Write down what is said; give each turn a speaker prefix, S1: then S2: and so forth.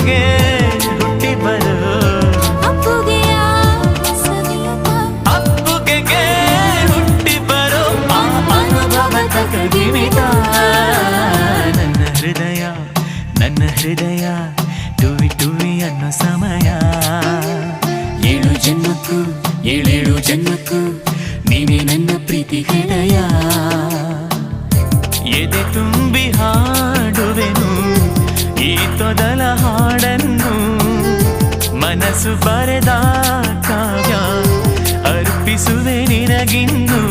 S1: ಅಪ್ಪುಗೆಗೆ ಹುಟ್ಟಿ ಬರೋ ಅಪ್ಪುಗೆಗೆ ಹುಟ್ಟಿ ಬರೋ ಅನುಭವದ ಕವಿಮಿತ ನನ್ನ ಹೃದಯ ಟುವಿ ಟುವಿ ಅನ್ನೋ ಸಮಯ ಏಳೇಳು ಜನ್ಮಕ್ಕೂ ನೀನೇ ನನ್ನ ಪ್ರೀತಿ ಹೃದಯ ಎದೆ ತುಂಬಿ ಹಾಡುವೆನು ಈ ತೊದಲ ಹಾಡನ್ನು ಮನಸ್ಸು ಬರೆದ ಕಾವ್ಯ ಅರ್ಪಿಸುವೆ ನಿನಗಿನ್ನು